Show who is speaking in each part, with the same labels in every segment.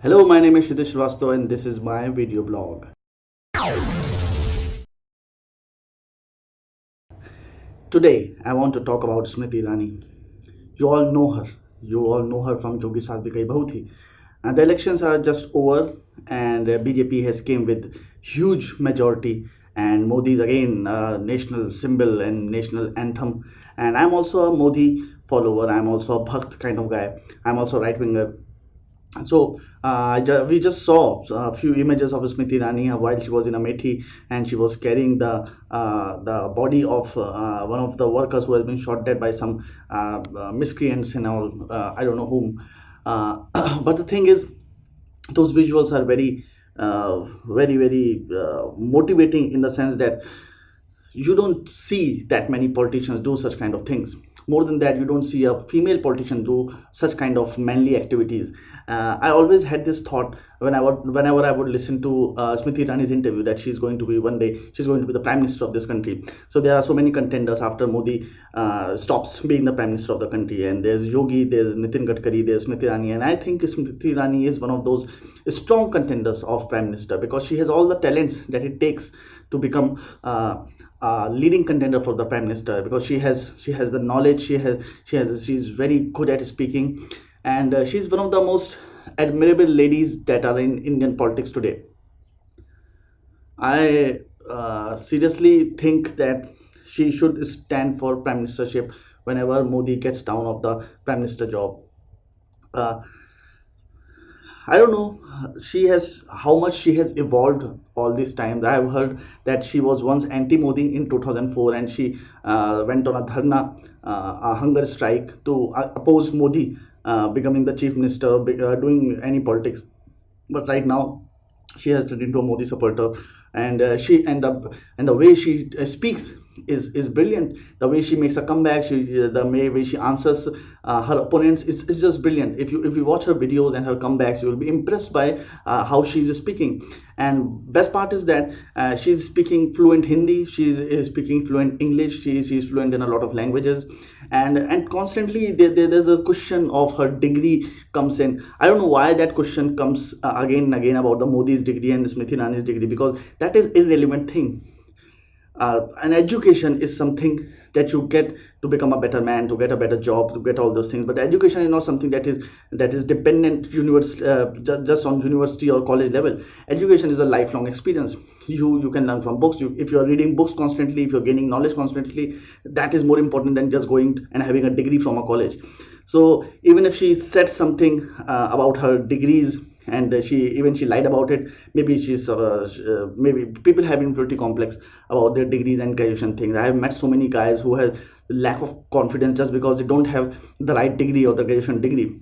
Speaker 1: Hello, my name is Shitiz Srivastava and this is my video blog. Today, I want to talk about Smriti Irani. You all know her. You all know her from Jogi Saas Bhi Kahi Bahu Thi. And the elections are just over and BJP has came with huge majority and Modi is again national symbol and national anthem. And I'm also a Modi follower. I'm also a Bhakt kind of guy. I'm also right winger. So we just saw a few images of Smriti Irani while she was in Amethi and she was carrying the body of one of the workers who has been shot dead by some miscreants and all. I don't know whom. But the thing is, those visuals are very motivating in the sense that you don't see that many politicians do such kind of things. More than that, you don't see a female politician do such kind of manly activities. I always had this thought whenever I would listen to Smriti Irani's interview that she's going to be one day she's going to be the prime minister of this country. So there are so many contenders after Modi stops being the prime minister of the country, and there's Yogi, there's Nitin Gadkari, there's Smriti Irani, and I think Smriti Irani is one of those strong contenders of prime minister because she has all the talents that it takes to become leading contender for the prime minister, because she has the knowledge, she's very good at speaking, and she's one of the most admirable ladies that are in Indian politics today. I seriously think that she should stand for prime ministership whenever Modi gets down of the prime minister job. uh, I don't know she has how much she has evolved all these times. I have heard that she was once anti-Modi in 2004 and she went on a dharna, a hunger strike to oppose Modi becoming the chief minister, doing any politics. But right now she has turned into a Modi supporter, and the way she speaks is brilliant. The way she makes a comeback, way she answers her opponents is just brilliant. If you watch her videos and her comebacks, you will be impressed by how she is speaking. And best part is that she's speaking fluent Hindi, is speaking fluent English, she's fluent in a lot of languages, and constantly there's a question of her degree comes in. I don't know why that question comes again and again about the Modi's degree and Smriti Irani's degree, because that is irrelevant thing. An education is something that you get to become a better man, to get a better job, to get all those things. But education is not something that is dependent just on university or college level. Education is a lifelong experience. You can learn from books. If you are reading books constantly, if you're gaining knowledge constantly, that is more important than just going and having a degree from a college. So even if she said something about her degrees, and she lied about it, maybe maybe people have inferiority complex about their degrees and graduation things. I have met so many guys who have lack of confidence just because they don't have the right degree or the graduation degree.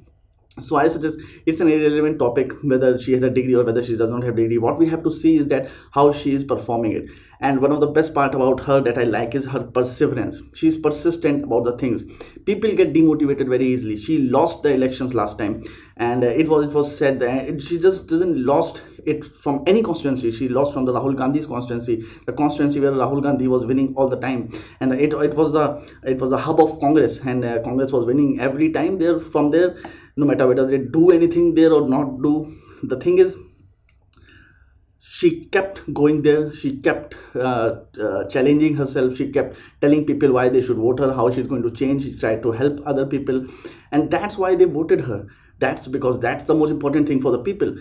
Speaker 1: So I suggest it's an irrelevant topic whether she has a degree or whether she does not have a degree. What we have to see is that how she is performing it. And one of the best part about her that I like is her perseverance. She's persistent about the things. People get demotivated very easily. She lost the elections last time, and it was said that she just doesn't lost it from any constituency. She lost from the Rahul Gandhi's constituency, the constituency where Rahul Gandhi was winning all the time, and it was the hub of Congress, and Congress was winning every time there from there, no matter whether they do anything there or not do. The thing is, she kept going there, she kept challenging herself, she kept telling people why they should vote her, how she's going to change. She tried to help other people, and that's why they voted her. That's because that's the most important thing for the people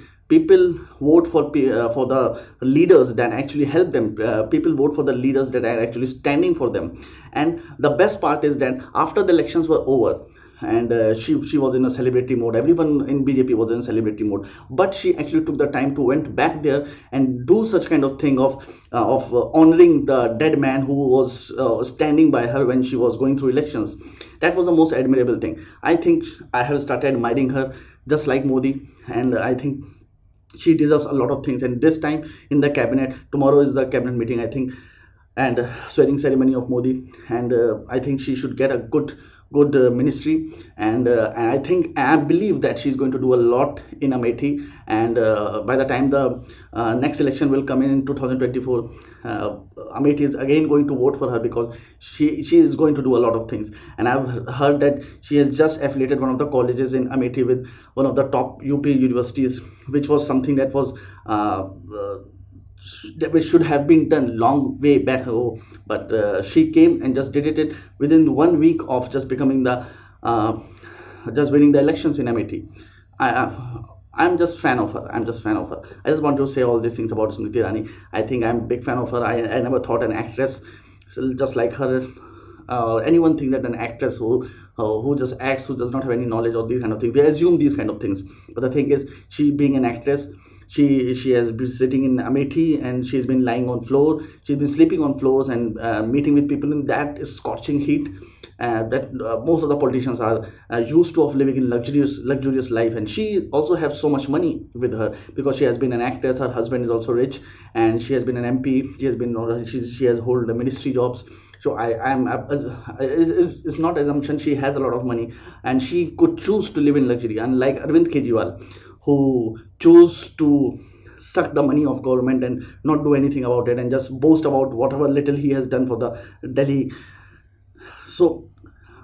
Speaker 1: vote for the leaders that actually help them. People vote for the leaders that are actually standing for them. And the best part is that after the elections were over, and she was in a celebrity mode, everyone in BJP was in celebrity mode, but she actually took the time to went back there and do such kind of thing of honoring the dead man who was standing by her when she was going through elections. That was the most admirable thing. I think I have started admiring her just like Modi, and I think she deserves a lot of things. And this time in the cabinet, tomorrow is the cabinet meeting, I think, and swearing ceremony of Modi, and I think she should get a good good ministry, and I believe that she's going to do a lot in Amethi. And by the time the next election will come in 2024, Amethi is again going to vote for her, because she is going to do a lot of things. And I've heard that she has just affiliated one of the colleges in Amethi with one of the top UP universities, which was something that was that which should have been done long way back ago. But she came and just did it within 1 week of just becoming the just winning the elections in Amethi. I'm just fan of her. I'm just fan of her. I just want to say all these things about Smriti Irani. I think I'm a big fan of her. I never thought an actress just like her, anyone think that an actress who just acts, who does not have any knowledge of these kind of things, we assume these kind of things. But the thing is, she being an actress, she has been sitting in Amethi, and she's been lying on floor, she's been sleeping on floors, and meeting with people in that scorching heat, that most of the politicians are used to of living in luxurious life. And she also has so much money with her, because she has been an actress, her husband is also rich, and she has been an MP, she has been she has hold the ministry jobs. So I'm it's not assumption, she has a lot of money, and she could choose to live in luxury, unlike Arvind Kejriwal, who chose to suck the money of government and not do anything about it, and just boast about whatever little he has done for the Delhi. So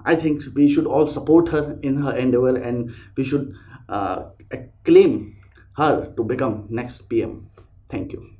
Speaker 1: I think we should all support her in her endeavor, and we should acclaim her to become next PM. Thank you.